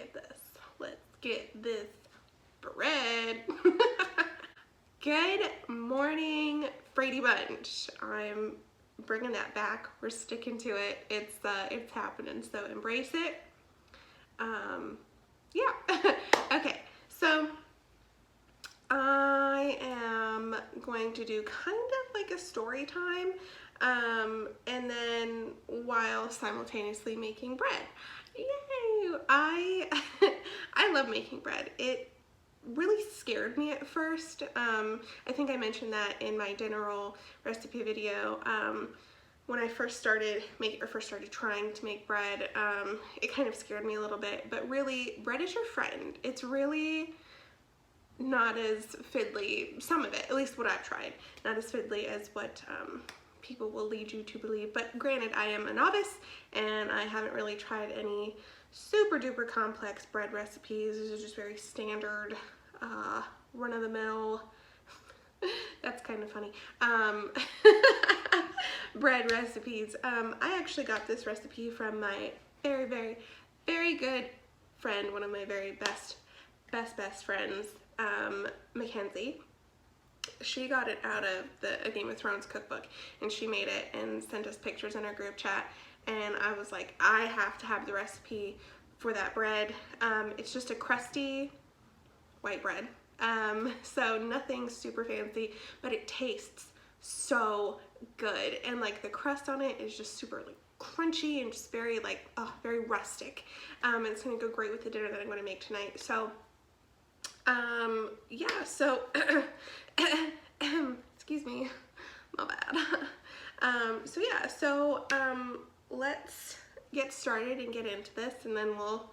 get this. Let's get this bread. Good morning, Frady Bunch. I'm bringing that back. We're sticking to it. It's happening, so embrace it. Yeah. Okay, so I am going to do kind of like a story time, and then while simultaneously making bread. Yay! I love making bread. It really scared me at first. I think I mentioned that in my dinner roll recipe video. When I first started trying to make bread, it kind of scared me a little bit, but really, bread is your friend. It's really not as fiddly, some of it, at least what I've tried, not as fiddly as what people will lead you to believe. But granted, I am a novice and I haven't really tried any super duper complex bread recipes. These are just very standard, run-of-the-mill, that's kind of funny, bread recipes. I actually got this recipe from my very, very, very good friend, one of my very best friends, Mackenzie. She got it out of a Game of Thrones cookbook, and she made it and sent us pictures in our group chat, and I was like, I have to have the recipe for that bread. It's just a crusty white bread, so nothing super fancy, but it tastes so good, and like the crust on it is just super like crunchy and just very like, very rustic. And it's gonna go great with the dinner that I'm gonna make tonight. So yeah, so excuse me, my bad. So yeah, so let's get started and get into this, and then we'll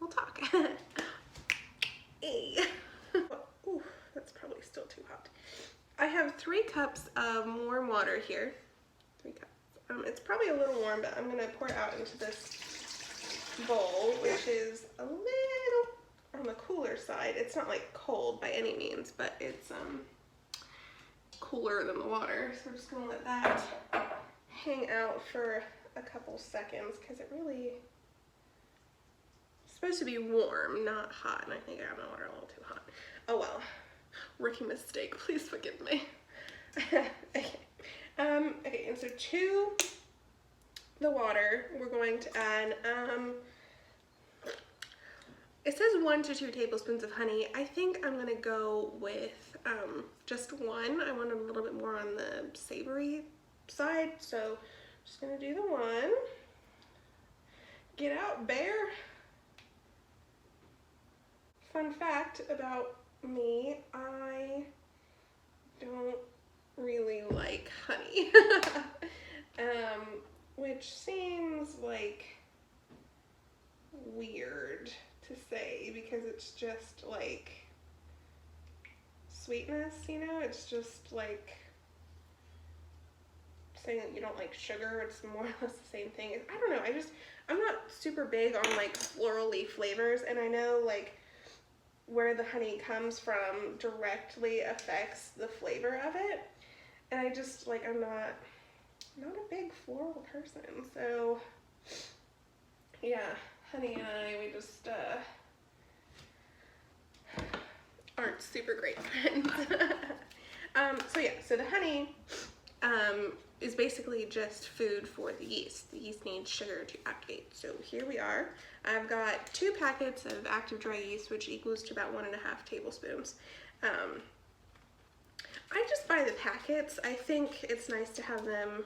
talk. Hey. Ooh, that's probably still too hot. I have 3 cups of warm water here. 3 cups. It's probably a little warm, but I'm gonna pour it out into this bowl, which is a little on the cooler side. It's not like cold by any means, but it's cooler than the water. So we're just gonna let that hang out for a couple seconds, because it really is supposed to be warm, not hot, and I think I got my water a little too hot. Oh well, rookie mistake, please forgive me. Okay. Okay, and so to the water, we're going to add, it says 1 to 2 tablespoons of honey. I think I'm gonna go with just 1. I want a little bit more on the savory side, so just gonna do the 1. Get out, bear. Fun fact about me, I don't really like honey, which seems like weird to say, because it's just like sweetness, you know? It's just like saying that you don't like sugar. It's more or less the same thing. I don't know, I'm not super big on like florally flavors, and I know like where the honey comes from directly affects the flavor of it, and I just like, I'm not a big floral person, so yeah, honey and I, we just aren't super great friends. So yeah, so the honey is basically just food for the yeast. The yeast needs sugar to activate. So here we are. I've got 2 packets of active dry yeast, which equals to about 1.5 tablespoons. I just buy the packets. I think it's nice to have them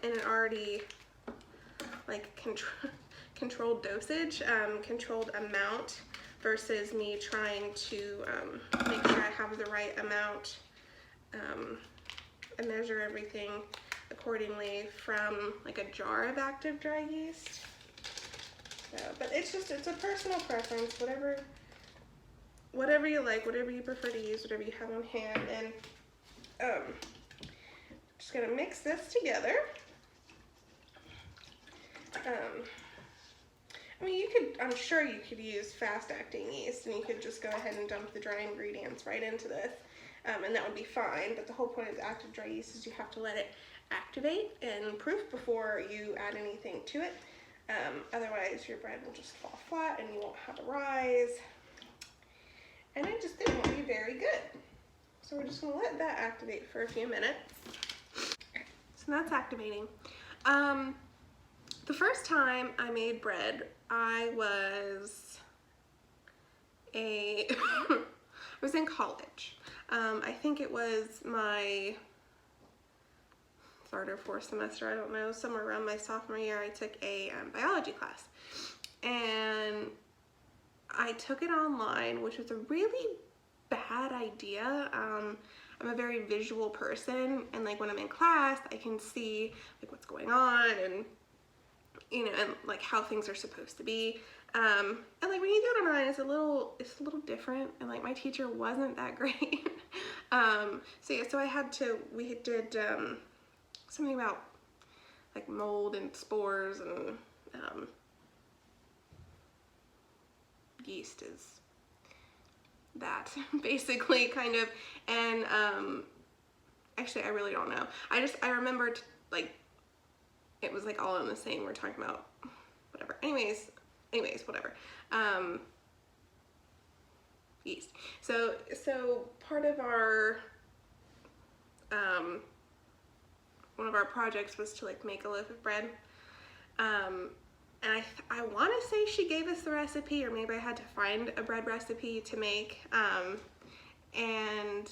in an already like controlled dosage, controlled amount, versus me trying to make sure I have the right amount and measure everything accordingly from like a jar of active dry yeast. So, but it's a personal preference, whatever you like, whatever you prefer to use, whatever you have on hand. And just gonna mix this together. I mean, I'm sure you could use fast-acting yeast, and you could just go ahead and dump the dry ingredients right into this, and that would be fine. But the whole point of active dry yeast is you have to let it activate and proof before you add anything to it. Otherwise your bread will just fall flat and you won't have a rise. And it won't be very good. So we're just gonna let that activate for a few minutes. So that's activating. The first time I made bread, I was I was in college. I think it was my third or fourth semester, I don't know, somewhere around my sophomore year. I took a biology class, and I took it online, which was a really bad idea. I'm a very visual person, and like when I'm in class, I can see like what's going on, and you know, and like how things are supposed to be. And like when you do it online, it's a little different, and like my teacher wasn't that great. So yeah, we did something about like mold and spores, and yeast is that basically, kind of. And actually I really don't know. I remembered like it was like all in the same, we're talking about whatever. Anyways, whatever. Yeast. So part of our one of our projects was to like make a loaf of bread. And I want to say she gave us the recipe, or maybe I had to find a bread recipe to make. And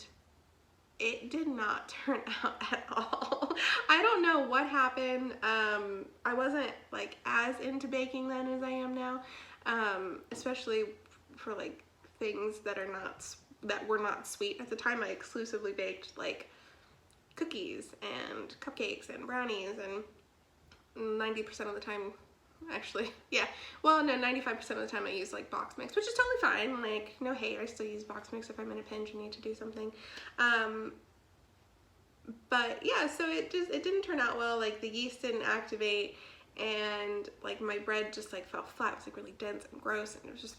it did not turn out at all. I don't know what happened. I wasn't like as into baking then as I am now, especially for like things that were not sweet. At the time I exclusively baked like cookies and cupcakes and brownies, and 90% of the time, actually, yeah, well, no, 95% of the time I use like box mix, which is totally fine. Like, no hate, I still use box mix if I'm in a pinch and need to do something. But yeah, so it didn't turn out well. Like the yeast didn't activate, and like my bread just like fell flat. It was like really dense and gross, and it was just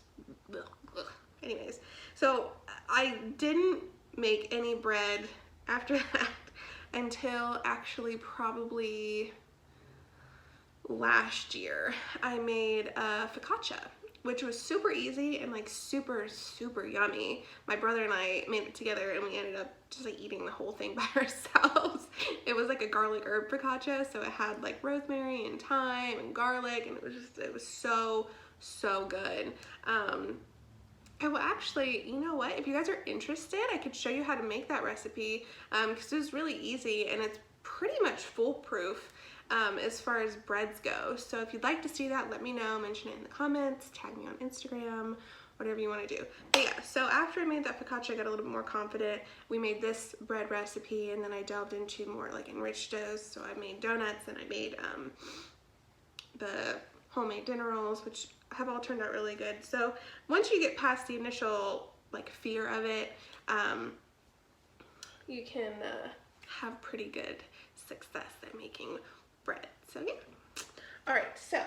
ugh, ugh. Anyways, so I didn't make any bread after that until actually probably last year. I made a focaccia, which was super easy and like super yummy. My brother and I made it together, and we ended up just like eating the whole thing by ourselves. It was like a garlic herb focaccia, so it had like rosemary and thyme and garlic, and it was so good. I will actually, you know what, if you guys are interested, I could show you how to make that recipe, because it was really easy, and it's pretty much foolproof as far as breads go. So if you'd like to see that, let me know, mention it in the comments, tag me on Instagram, whatever you want to do. But yeah, so after I made that focaccia, I got a little bit more confident. We made this bread recipe, and then I delved into more like enriched doughs. So I made donuts, and I made the homemade dinner rolls, which have all turned out really good. So once you get past the initial like fear of it, you can have pretty good success at making bread. So yeah. All right, so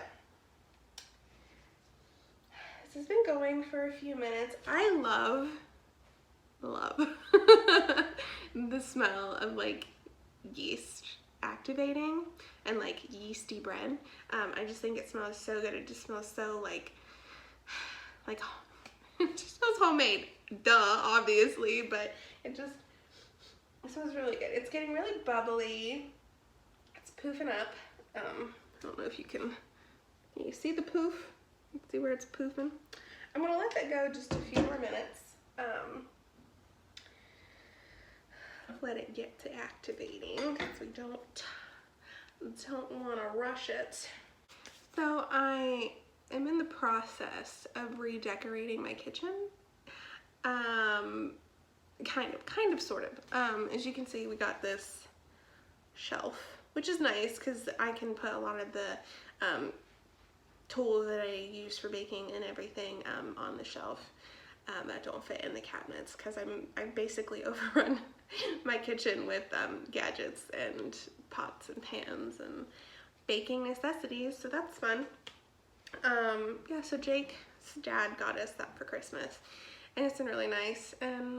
this has been going for a few minutes. I love the smell of like yeast activating and like yeasty bread. I just think it smells so good. It just smells so like it just smells homemade, duh, obviously, but it smells really good. It's getting really bubbly. It's poofing up. I don't know if can you see the poof? See where it's poofing? I'm gonna let that go just a few more minutes. Let it get to activating, because we don't want to rush it. So I am in the process of redecorating my kitchen. Kind of, sort of. As you can see, we got this shelf, which is nice because I can put a lot of the tools that I use for baking and everything on the shelf that don't fit in the cabinets, because I basically overrun my kitchen with gadgets and pots and pans and baking necessities, so that's fun. Yeah, so Jake's dad got us that for Christmas, and it's been really nice, and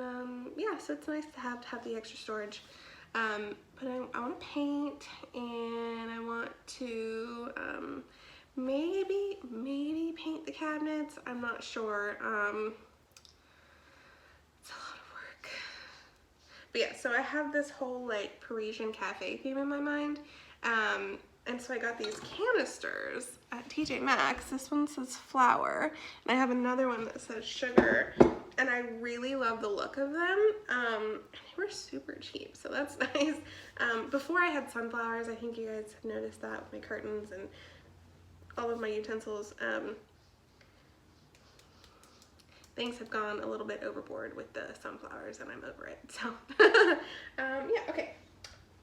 yeah, so it's nice to have the extra storage. But I want to paint, and I want to maybe paint the cabinets. I'm not sure. It's a lot of work. But yeah, so I have this whole like Parisian cafe theme in my mind. And so I got these canisters at TJ Maxx. This one says flour, and I have another one that says sugar. And I really love the look of them. And they were super cheap, so that's nice. Before I had sunflowers, I think you guys have noticed that with my curtains and all of my utensils. Things have gone a little bit overboard with the sunflowers, and I'm over it. So, yeah, okay.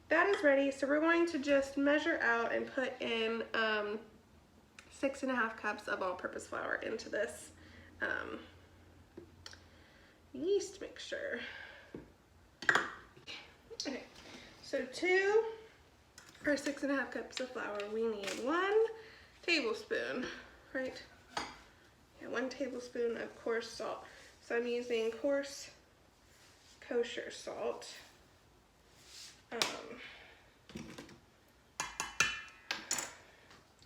That is ready. So we're going to just measure out and put in 6.5 cups of all-purpose flour into this yeast mixture. Okay, so for 6.5 cups of flour, we need 1 tablespoon, right? Yeah, 1 tablespoon of coarse salt. So I'm using coarse kosher salt.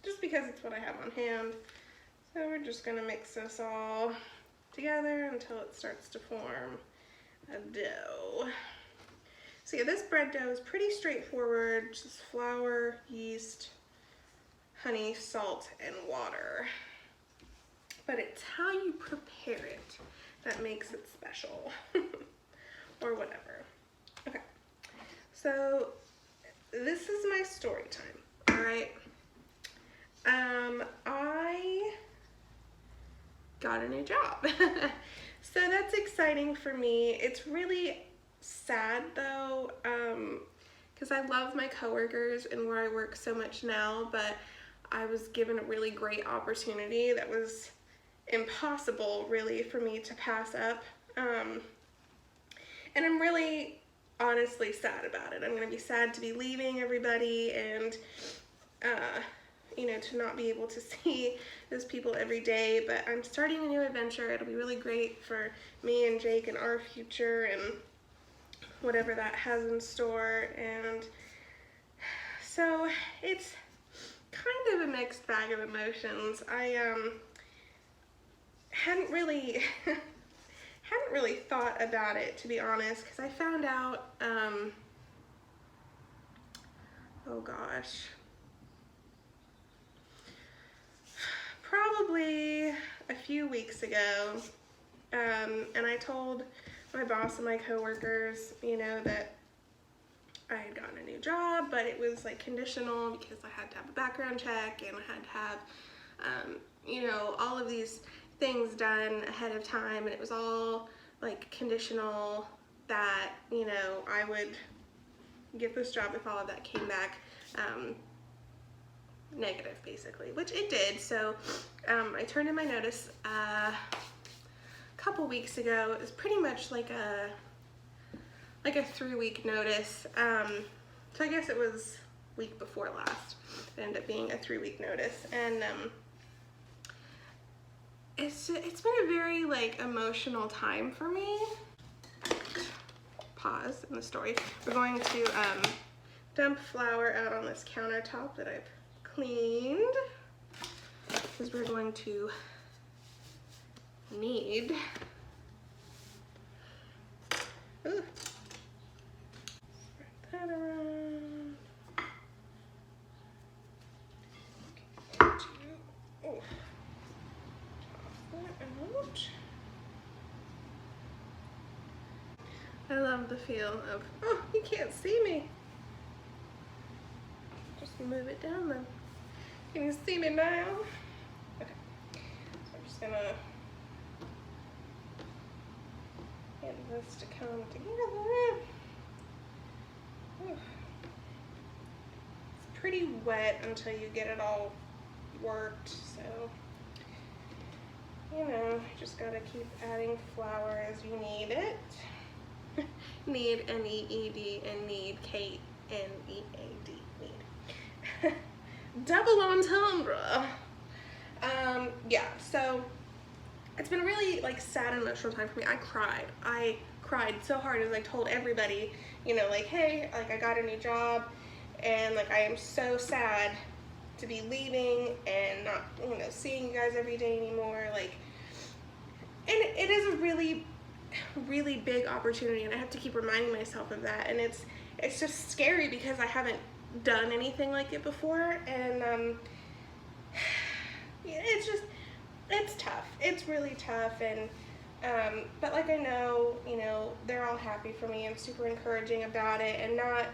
Just because it's what I have on hand. So we're just gonna mix this all together until it starts to form a dough. So yeah, this bread dough is pretty straightforward, just flour, yeast, honey, salt, and water. But it's how you prepare it that makes it special, or whatever. Okay, so this is my story time, all right? I got a new job. So that's exciting for me. It's really sad though, because I love my coworkers and where I work so much now, but I was given a really great opportunity that was impossible really for me to pass up. And I'm really honestly sad about it. I'm gonna be sad to be leaving everybody and you know, to not be able to see those people every day, but I'm starting a new adventure. It'll be really great for me and Jake and our future and whatever that has in store. And so it's kind of a mixed bag of emotions. I hadn't really thought about it, to be honest, because I found out oh gosh, probably a few weeks ago, and I told my boss and my coworkers, you know, that I had gotten a new job, but it was like conditional because I had to have a background check and I had to have, you know, all of these things done ahead of time, and it was all like conditional that, you know, I would get this job if all of that came back negative, basically, which it did. So I turned in my notice a couple weeks ago. It was pretty much like a 3-week notice. So I guess it was week before last. It ended up being a 3-week notice, and it's been a very like emotional time for me. Pause in the story. We're going to dump flour out on this countertop that I've cleaned, because we're going to need spread that around. Toss that out. I love the feel of, oh, you can't see me. Just move it down then. Can you see me now? Okay, so I'm just gonna get this to come together. Ooh. It's pretty wet until you get it all worked, so, you know, you just gotta keep adding flour as you need it. Need, N-E-E-D, and need, Kate, N-E-A-D, need. Double entendre. Yeah, so it's been a really like sad and emotional time for me. I cried so hard as I told everybody, you know, like, hey, like I got a new job and like I am so sad to be leaving and not, you know, seeing you guys every day anymore. Like, and it is a really, really big opportunity, and I have to keep reminding myself of that. And it's just scary because I haven't done anything like it before, and it's tough. It's really tough, and but like, I know, you know, they're all happy for me and super encouraging about it, and not,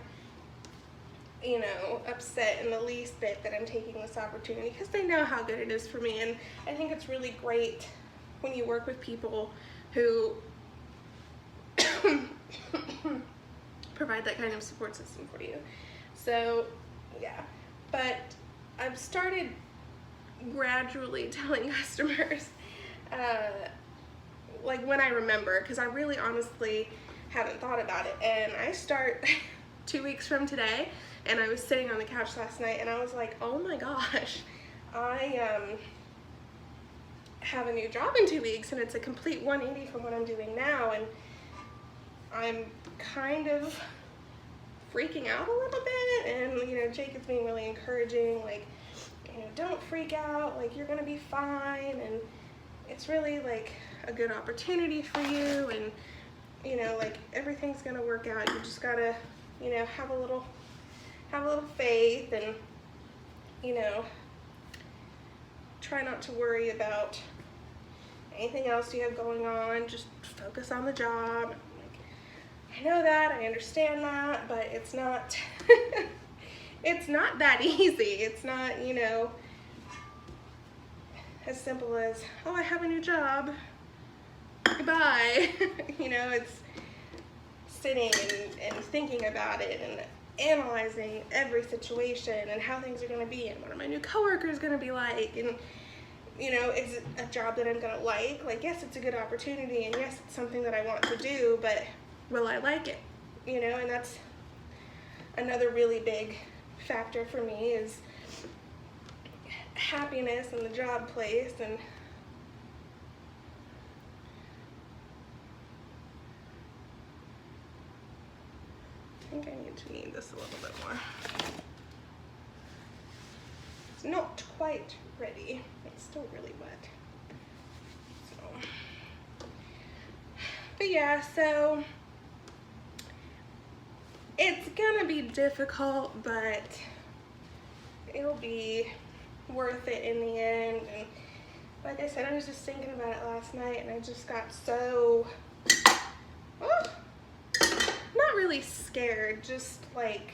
you know, upset in the least bit that I'm taking this opportunity, because they know how good it is for me. And I think it's really great when you work with people who provide that kind of support system for you. So yeah, but I've started gradually telling customers like when I remember, because I really honestly haven't thought about it. And I start 2 weeks from today, and I was sitting on the couch last night and I was like, oh my gosh, I have a new job in 2 weeks, and it's a complete 180 from what I'm doing now, and I'm kind of freaking out a little bit. And you know, Jake is being really encouraging, like, you know, don't freak out, like, you're gonna be fine, and it's really like a good opportunity for you, and you know, like, everything's gonna work out. You just gotta, you know, have a little faith, and you know, try not to worry about anything else you have going on. Just focus on the job. Like, I know that, I understand that, but it's not it's not that easy. It's not, you know, as simple as, oh, I have a new job, goodbye. You know, it's sitting and thinking about it, and analyzing every situation and how things are going to be, and what are my new coworkers going to be like, and you know, is it a job that I'm going to like? Like, yes, it's a good opportunity, and yes, it's something that I want to do, but will I like it? You know, and that's another really big factor for me, is happiness in the job place. And I think I need to knead this a little bit more. It's not quite ready. It's still really wet. So, but yeah, so it's gonna be difficult, but it'll be worth it in the end. And like I said, I was just thinking about it last night, and I just got so, not really scared, just like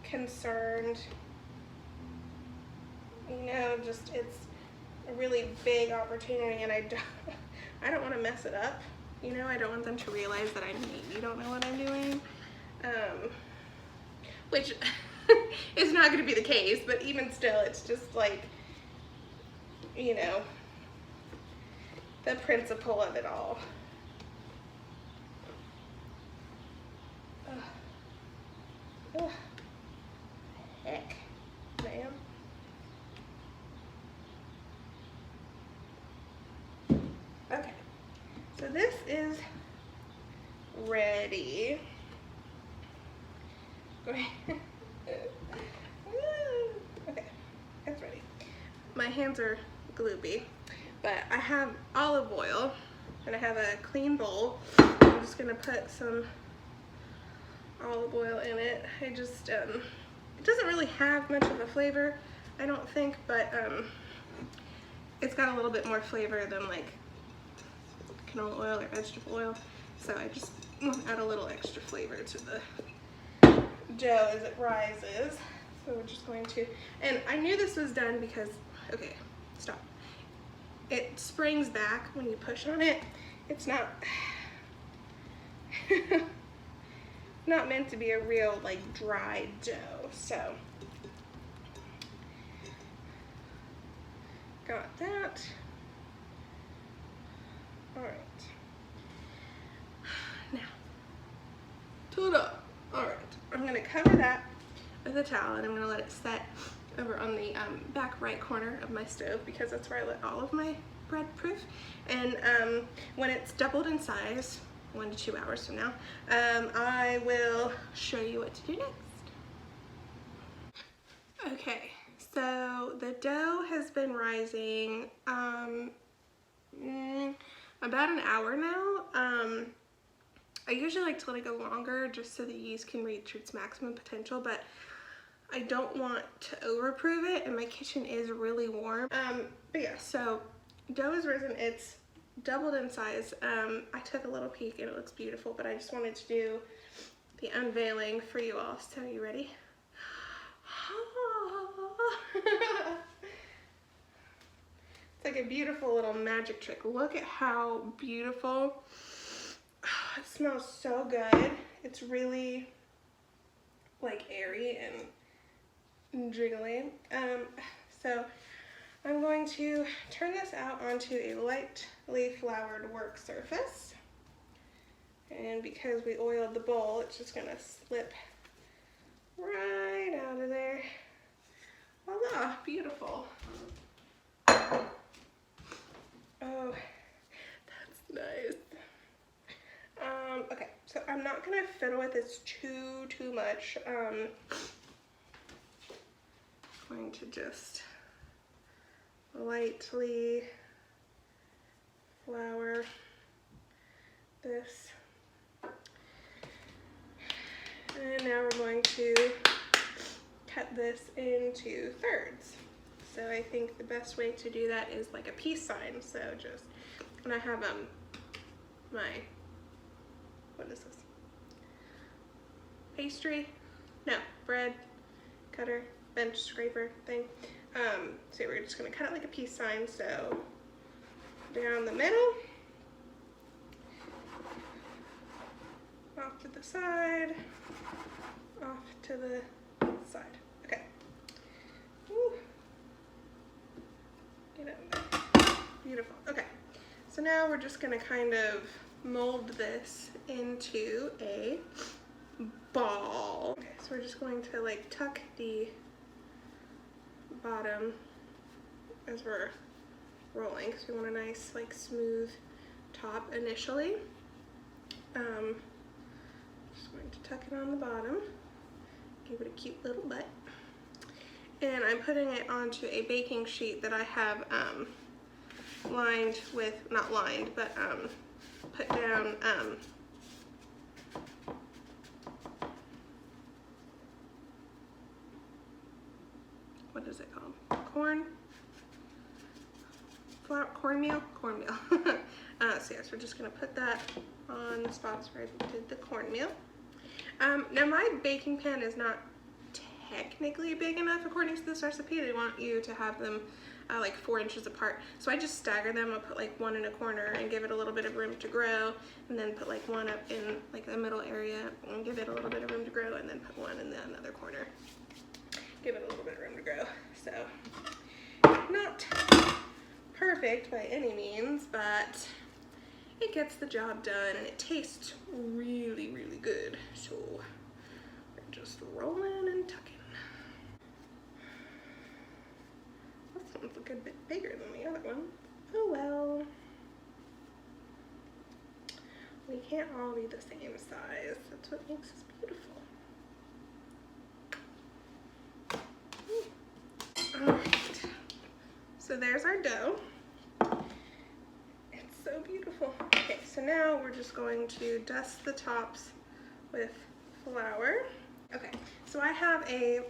concerned. You know, just, it's a really big opportunity, and I don't want to mess it up. You know, I don't want them to realize that I maybe don't know what I'm doing, which is not going to be the case, but even still, it's just like, you know, the principle of it all. Ugh. Heck, man. Okay, so this is ready. Okay, it's ready. My hands are gloopy, but I have olive oil, and I have a clean bowl. I'm just gonna put some olive oil in it. I just, it doesn't really have much of a flavor, I don't think, but it's got a little bit more flavor than like canola oil or vegetable oil, so I just want to add a little extra flavor to the dough as it rises. So we're just going to, and I knew this was done because, okay, stop. It springs back when you push on it. It's not not meant to be a real like dry dough. So got that. All right. Now, ta-da! All right, I'm gonna cover that with a towel, and I'm gonna let it set over on the back right corner of my stove, because that's where I let all of my bread proof. And when it's doubled in size, 1 to 2 hours from now, I will show you what to do next. Okay, so the dough has been rising about an hour now. I usually like to let it go longer just so the yeast can reach its maximum potential, but I don't want to overprove it, and my kitchen is really warm. But yeah, so dough has risen. It's doubled in size. I took a little peek and it looks beautiful, but I just wanted to do the unveiling for you all. So, are you ready? It's like a beautiful little magic trick. Look at how beautiful. It smells so good. It's really like airy and jiggly. So I'm going to turn this out onto a lightly floured work surface. And because we oiled the bowl, it's just gonna slip right out of there. Voila, beautiful. Oh, that's nice. Okay, so I'm not gonna fiddle with this too much. I'm going to just lightly flour this. And now we're going to cut this into thirds. So I think the best way to do that is like a peace sign. So just, and I have my, what is this? Pastry? No, bread cutter, bench scraper thing. So we're just gonna cut it like a peace sign. So down the middle, off to the side, off to the side. Okay. Woo. Get it there. Beautiful. Okay. So now we're just gonna kind of mold this into a ball. Okay, so we're just going to like tuck the bottom as we're rolling because we want a nice like smooth top initially. Just going to tuck it on the bottom, give it a cute little butt. And I'm putting it onto a baking sheet that I have lined with, not lined, but put down what is it called? Cornmeal? Cornmeal. So yes, we're just gonna put that on the spots where I did the cornmeal. Now my baking pan is not technically big enough according to this recipe. They want you to have them like 4 inches apart. So I just stagger them. I'll put like one in a corner and give it a little bit of room to grow, and then put like one up in like the middle area and give it a little bit of room to grow, and then put one in the another corner. Give it a little bit of room to grow. So not perfect by any means, but it gets the job done and it tastes really, really good. So we're just rolling and tucking. This one's a good bit bigger than the other one. Oh well. We can't all be the same size. That's what makes us beautiful. Alright, so there's our dough. It's so beautiful. Okay, so now we're just going to dust the tops with flour. Okay, so I have a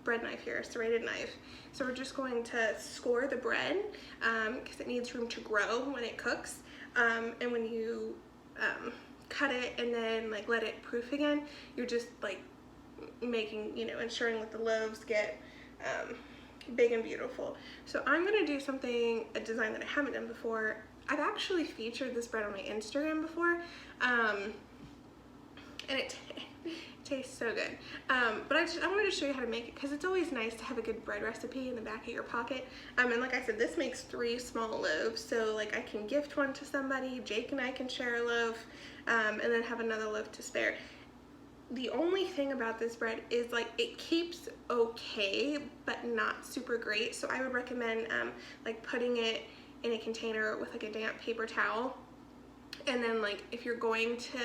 bread knife here, a serrated knife. So we're just going to score the bread because it needs room to grow when it cooks. And when you cut it and then like let it proof again, you're just like making, you know, ensuring that the loaves get big and beautiful. So I'm gonna do a design that I haven't done before. I've actually featured this bread on my Instagram before, and it tastes so good. But I wanted to show you how to make it because it's always nice to have a good bread recipe in the back of your pocket. And like I said, this makes 3 small loaves, so like I can gift one to somebody, Jake and I can share a loaf, and then have another loaf to spare. The only thing about this bread is like it keeps okay, but not super great. So I would recommend like putting it in a container with like a damp paper towel. And then like if you're going to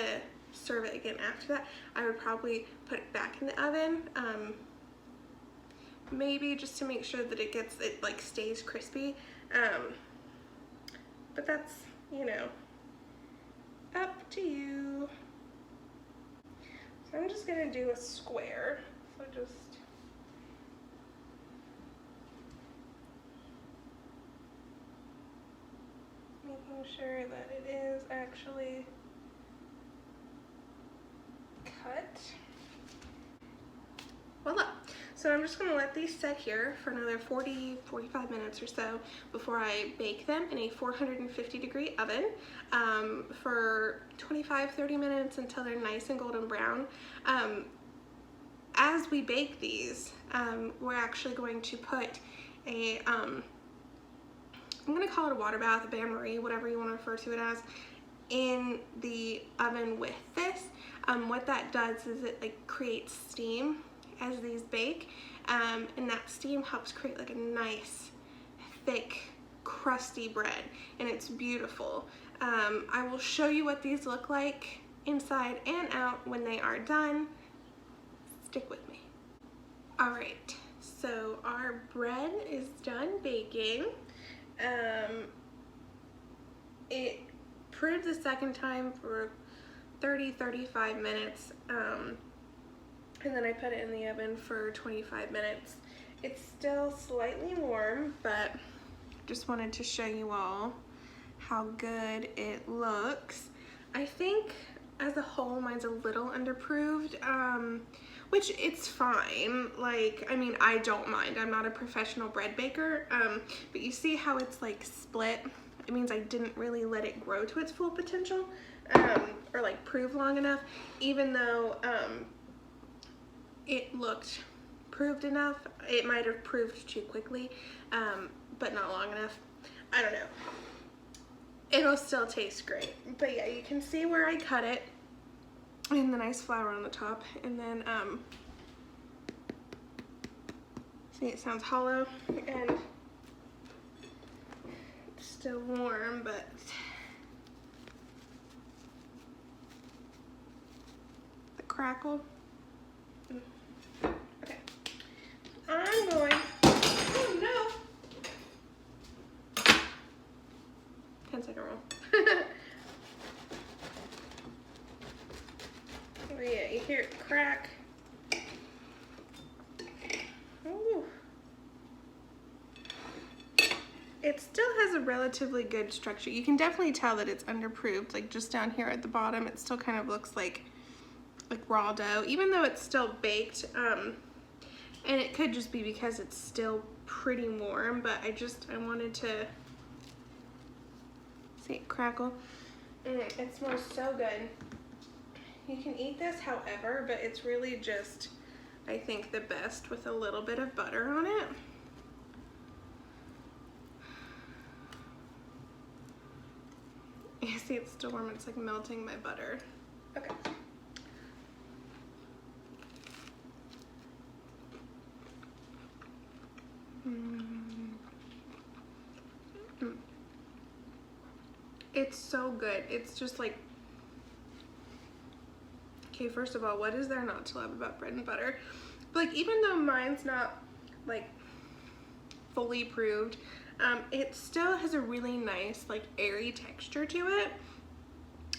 serve it again after that, I would probably put it back in the oven maybe just to make sure that it like stays crispy. But that's, you know, up to you. So I'm just gonna do a square. So just making sure that it is actually cut. Voila. So I'm just gonna let these set here for another 40-45 minutes or so before I bake them in a 450-degree oven for 25-30 minutes until they're nice and golden brown. As we bake these, we're actually going to put a, I'm gonna call it a water bath, a bain-marie, whatever you wanna refer to it as, in the oven with this. What that does is it like creates steam as these bake, and that steam helps create like a nice, thick, crusty bread, and it's beautiful. I will show you what these look like inside and out when they are done. Stick with me. All right, so our bread is done baking. It proved the second time for 30-35 minutes, and then I put it in the oven for 25 minutes. It's still slightly warm, but just wanted to show you all how good it looks. I think as a whole mine's a little underproved, which it's fine. Like, I mean, I don't mind. I'm not a professional bread baker, but you see how it's like split? It means I didn't really let it grow to its full potential, or like prove long enough, even though it looked proved enough. It might have proved too quickly, but not long enough. I don't know. It'll still taste great. But yeah, you can see where I cut it and the nice flour on the top. And then, see, it sounds hollow and it's still warm, but the crackle. Okay, I'm going, oh no, 10-second rule. Oh yeah, you hear it crack. Ooh. It still has a relatively good structure. You can definitely tell that it's underproved, like just down here at the bottom, it still kind of looks like raw dough, even though it's still baked, and it could just be because it's still pretty warm, but I wanted to see it crackle. It smells so good. You can eat this however, but it's really just, I think, the best with a little bit of butter on it. You see it's still warm, it's like melting my butter. Okay. It's so good. It's just like, okay, first of all, what is there not to love about bread and butter? But like, even though mine's not like fully proved, it still has a really nice like airy texture to it.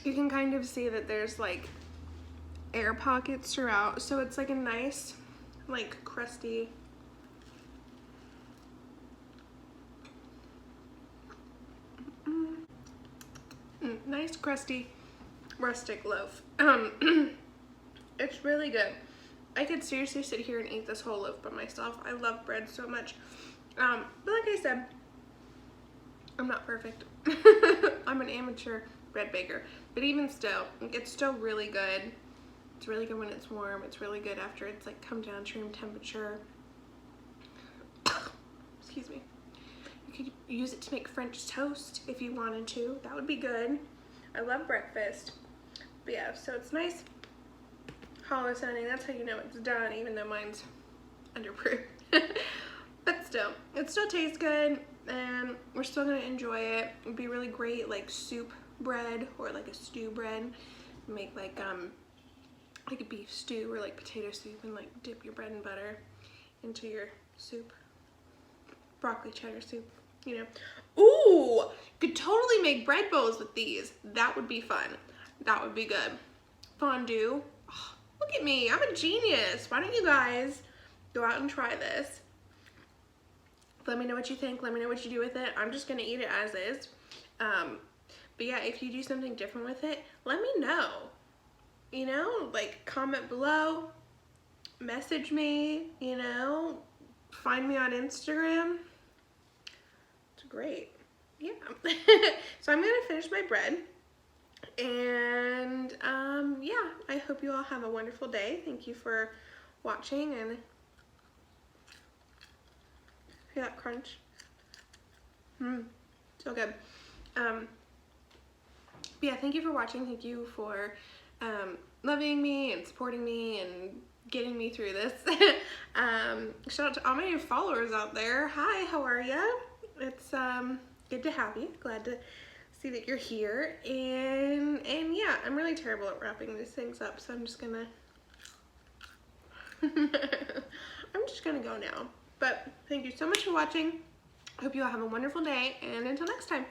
You can kind of see that there's like air pockets throughout, so it's like a nice like crusty, nice crusty rustic loaf. It's really good. I could seriously sit here and eat this whole loaf by myself. I love bread so much. But like I said, I'm not perfect. I'm an amateur bread baker, but even still, it's still really good. It's really good when it's warm. It's really good after it's like come down to room temperature. Excuse me. You could use it to make French toast if you wanted to. That would be good. I love breakfast. But yeah, so it's nice hollow sounding. That's how you know it's done, even though mine's underproof. But still, it still tastes good, and we're still gonna enjoy it. It'd be really great like soup bread or like a stew bread. Make like a beef stew or like potato soup and like dip your bread and butter into your soup, broccoli cheddar soup, you know. Ooh, could totally make bread bowls with these. That would be fun. That would be good. Fondue. Oh, look at me, I'm a genius. Why don't you guys go out and try this? Let me know what you think. Let me know what you do with it. I'm just gonna eat it as is. But yeah, if you do something different with it, let me know. You know, like comment below, message me, you know, find me on Instagram. It's great. Yeah. So I'm gonna finish my bread. And yeah, I hope you all have a wonderful day. Thank you for watching, and hear that crunch? So good. But yeah, thank you for watching. Thank you for loving me and supporting me and getting me through this. Shout out to all my new followers out there. Hi, how are ya? It's good to have you. Glad to see that you're here. And yeah, I'm really terrible at wrapping these things up, so I'm just gonna go now. But thank you so much for watching. I hope you all have a wonderful day, and until next time.